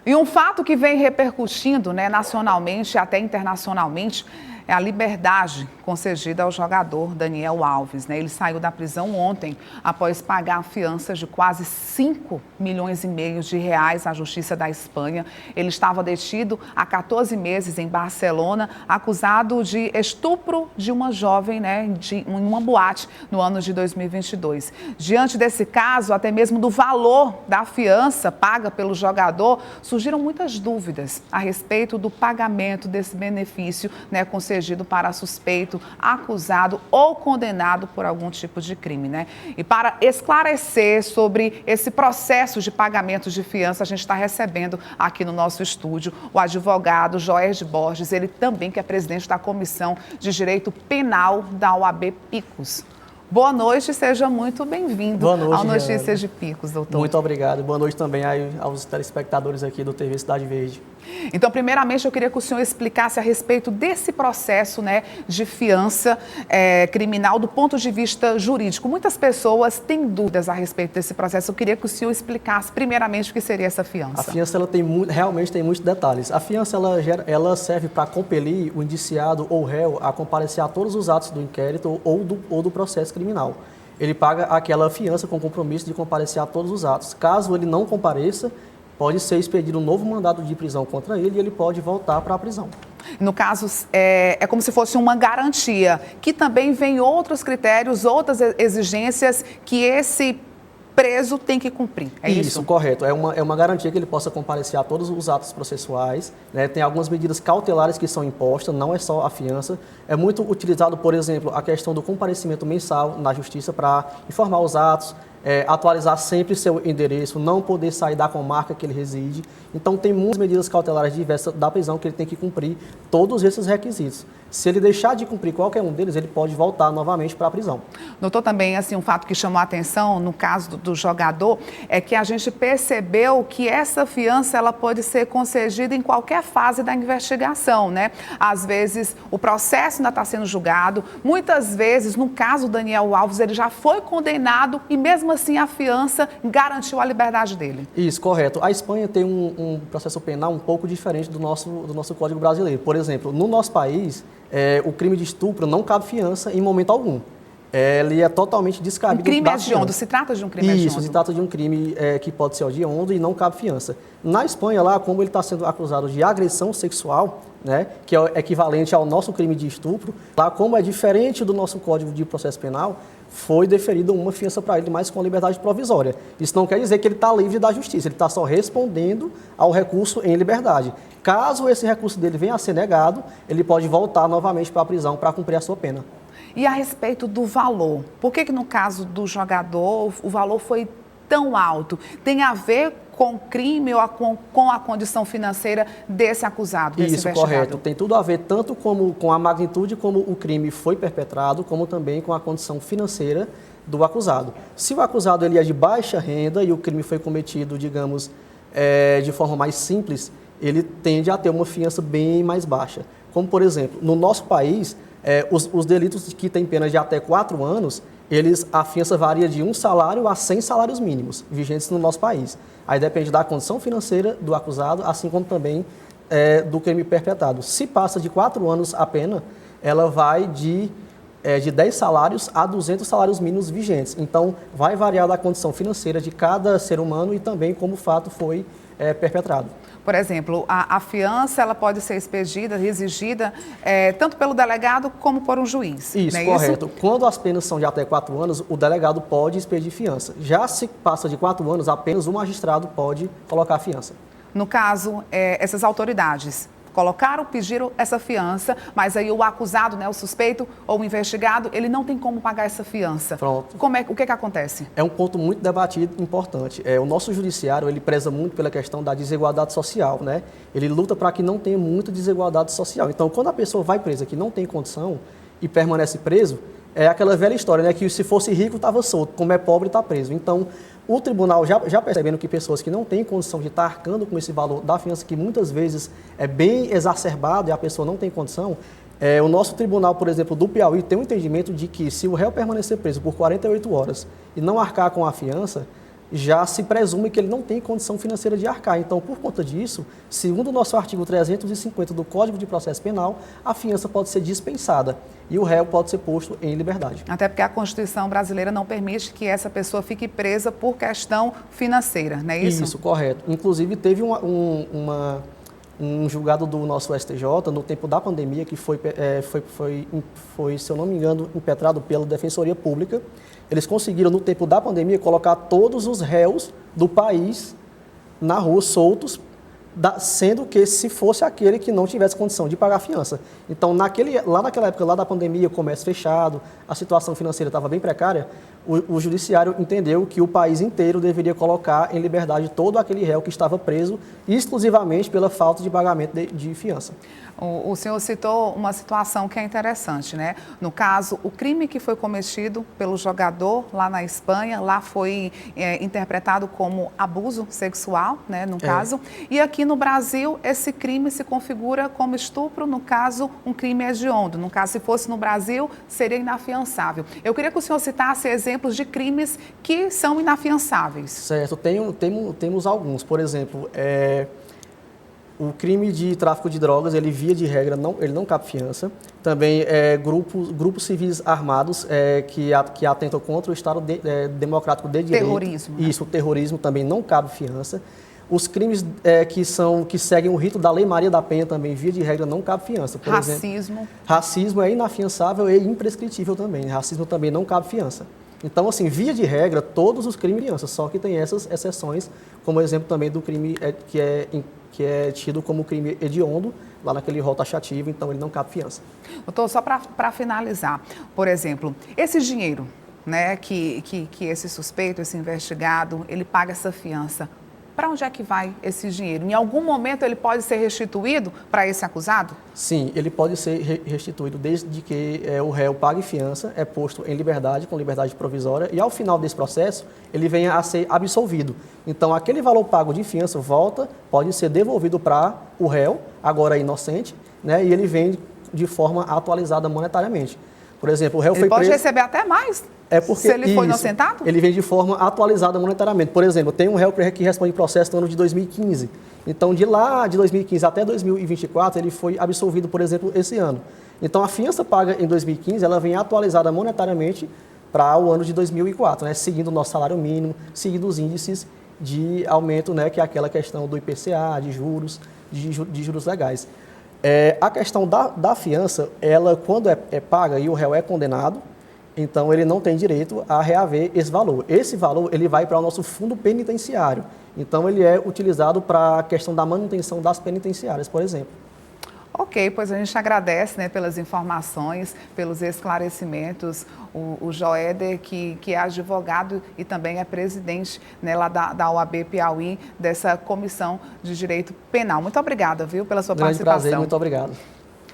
E um fato que vem repercutindo, né, nacionalmente e até internacionalmente é a liberdade concedida ao jogador Daniel Alves, né? Ele saiu da prisão ontem após pagar fianças de quase 5,5 milhões de reais à Justiça da Espanha. Ele estava detido há 14 meses em Barcelona, acusado de estupro de uma jovem, né, em uma boate no ano de 2022. Diante desse caso, até mesmo do valor da fiança paga pelo jogador, surgiram muitas dúvidas a respeito do pagamento desse benefício, né, concedido para suspeito, acusado ou condenado por algum tipo de crime, né? E para esclarecer sobre esse processo de pagamento de fiança, a gente está recebendo aqui no nosso estúdio o advogado Joerge Borges, ele também que é presidente da Comissão de Direito Penal da OAB Picos. Boa noite, seja muito bem-vindo ao Notícias de Picos, doutor. Muito obrigado. Boa noite também aos telespectadores aqui do TV Cidade Verde. Então, primeiramente, eu queria que o senhor explicasse a respeito desse processo, né, de fiança criminal do ponto de vista jurídico. Muitas pessoas têm dúvidas a respeito desse processo. Eu queria que o senhor explicasse, primeiramente, o que seria essa fiança. A fiança ela realmente tem muitos detalhes. A fiança ela serve para compelir o indiciado ou réu a comparecer a todos os atos do inquérito ou do processo criminal. Ele paga aquela fiança com compromisso de comparecer a todos os atos. Caso ele não compareça, pode ser expedido um novo mandado de prisão contra ele e ele pode voltar para a prisão. No caso, é como se fosse uma garantia, que também vem outros critérios, outras exigências que esse preso tem que cumprir, é isso? Isso, correto. É uma garantia que ele possa comparecer a todos os atos processuais, né? Tem algumas medidas cautelares que são impostas, não é só a fiança. É muito utilizado, por exemplo, a questão do comparecimento mensal na justiça para informar os atos, atualizar sempre seu endereço, não poder sair da comarca que ele reside. Então, tem muitas medidas cautelares diversas da prisão que ele tem que cumprir todos esses requisitos. Se ele deixar de cumprir qualquer um deles, ele pode voltar novamente para a prisão. Doutor, também, assim, um fato que chamou a atenção no caso do jogador é que a gente percebeu que essa fiança ela pode ser concedida em qualquer fase da investigação, né? Às vezes, o processo ainda está sendo julgado. Muitas vezes, no caso do Daniel Alves, ele já foi condenado e mesmo assim a fiança garantiu a liberdade dele. Isso, correto. A Espanha tem um processo penal um pouco diferente do nosso Código Brasileiro. Por exemplo, no nosso país, o crime de estupro não cabe fiança em momento algum. Ele é totalmente descabido. Um crime hediondo, se trata de um crime hediondo? Isso, se trata de um crime que pode ser hediondo e não cabe fiança. Na Espanha, lá, como ele está sendo acusado de agressão sexual, né, que é equivalente ao nosso crime de estupro, lá, como é diferente do nosso Código de Processo Penal, foi deferida uma fiança para ele, mas com liberdade provisória. Isso não quer dizer que ele está livre da justiça, ele está só respondendo ao recurso em liberdade. Caso esse recurso dele venha a ser negado, ele pode voltar novamente para a prisão para cumprir a sua pena. E a respeito do valor, por que no caso do jogador o valor foi tão alto? Tem a ver com o crime ou com a condição financeira desse acusado, desse investigado? Isso, correto. Tem tudo a ver tanto com a magnitude como o crime foi perpetrado, como também com a condição financeira do acusado. Se o acusado ele é de baixa renda e o crime foi cometido, digamos, de forma mais simples, ele tende a ter uma fiança bem mais baixa. Como, por exemplo, no nosso país, os delitos que têm pena de até 4 anos, a fiança varia de 1 salário a 100 salários mínimos, vigentes no nosso país. Aí depende da condição financeira do acusado, assim como também do crime perpetrado. Se passa de 4 anos a pena, ela vai de 10 salários a 200 salários mínimos vigentes. Então, vai variar da condição financeira de cada ser humano e também como o fato foi perpetrado. Por exemplo, a fiança ela pode ser expedida, exigida, tanto pelo delegado como por um juiz. Isso, correto. Quando as penas são de até 4 anos, o delegado pode expedir fiança. Já se passa de 4 anos, apenas o magistrado pode colocar a fiança. No caso, essas autoridades pediram essa fiança, mas aí o acusado, né, o suspeito ou o investigado, ele não tem como pagar essa fiança. Pronto. O que acontece? É um ponto muito debatido e importante. O nosso judiciário, ele preza muito pela questão da desigualdade social, né? Ele luta para que não tenha muita desigualdade social. Então, quando a pessoa vai presa que não tem condição e permanece preso, é aquela velha história, né? Que se fosse rico, estava solto, como é pobre, está preso. Então, o tribunal, já percebendo que pessoas que não têm condição de estar arcando com esse valor da fiança, que muitas vezes é bem exacerbado e a pessoa não tem condição, o nosso tribunal, por exemplo, do Piauí, tem um entendimento de que se o réu permanecer preso por 48 horas e não arcar com a fiança, já se presume que ele não tem condição financeira de arcar. Então, por conta disso, segundo o nosso artigo 350 do Código de Processo Penal, a fiança pode ser dispensada e o réu pode ser posto em liberdade. Até porque a Constituição brasileira não permite que essa pessoa fique presa por questão financeira, não é isso? Isso, correto. Inclusive, teve um julgado do nosso STJ no tempo da pandemia que foi, se eu não me engano, impetrado pela Defensoria Pública. Eles conseguiram, no tempo da pandemia, colocar todos os réus do país na rua, soltos, sendo que se fosse aquele que não tivesse condição de pagar a fiança. Então, lá naquela época, lá da pandemia, o comércio fechado, a situação financeira estava bem precária, o judiciário entendeu que o país inteiro deveria colocar em liberdade todo aquele réu que estava preso exclusivamente pela falta de pagamento de fiança. O senhor citou uma situação que é interessante, né? No caso, o crime que foi cometido pelo jogador lá na Espanha, lá foi interpretado como abuso sexual, né, no caso. E aqui no Brasil, esse crime se configura como estupro, no caso, um crime hediondo. No caso, se fosse no Brasil, seria inafiançável. Eu queria que o senhor citasse exemplos de crimes que são inafiançáveis. Certo, temos alguns. Por exemplo, o crime de tráfico de drogas, ele via de regra, ele não cabe fiança. Também grupos civis armados que atentam contra o Estado democrático de direito. Terrorismo. Né? Isso, o terrorismo também não cabe fiança. Os crimes que seguem o rito da Lei Maria da Penha também, via de regra, não cabe fiança. Por racismo. Exemplo, racismo é inafiançável e imprescritível também. Racismo também não cabe fiança. Então, assim, via de regra, todos os crimes de fiança, só que tem essas exceções, como exemplo também do crime que é tido como crime hediondo, lá naquele rol taxativo, então ele não cabe fiança. Doutor, só para finalizar, por exemplo, esse dinheiro, né, que esse suspeito, esse investigado, ele paga essa fiança, para onde é que vai esse dinheiro? Em algum momento ele pode ser restituído para esse acusado? Sim, ele pode ser restituído desde que o réu pague fiança, é posto em liberdade, com liberdade provisória, e ao final desse processo ele venha a ser absolvido. Então, aquele valor pago de fiança pode ser devolvido para o réu, agora inocente, né, e ele vem de forma atualizada monetariamente. Por exemplo, o réu foi preso... Ele pode receber até mais? Se ele for inocentado? Ele vem de forma atualizada monetariamente. Por exemplo, tem um réu que responde processo no ano de 2015. Então, de lá de 2015 até 2024, ele foi absolvido, por exemplo, esse ano. Então, a fiança paga em 2015, ela vem atualizada monetariamente para o ano de 2004, né? Seguindo o nosso salário mínimo, seguindo os índices de aumento, né? Que é aquela questão do IPCA, de juros legais. A questão da fiança, ela quando é paga e o réu é condenado, então ele não tem direito a reaver esse valor. Esse valor ele vai para o nosso fundo penitenciário. Então ele é utilizado para a questão da manutenção das penitenciárias, por exemplo. Ok, pois a gente agradece, né, pelas informações, pelos esclarecimentos. O Joéder, que é advogado e também é presidente, né, lá da OAB Piauí, dessa Comissão de Direito Penal. Muito obrigada, viu, pela sua participação. Grande prazer, muito obrigado.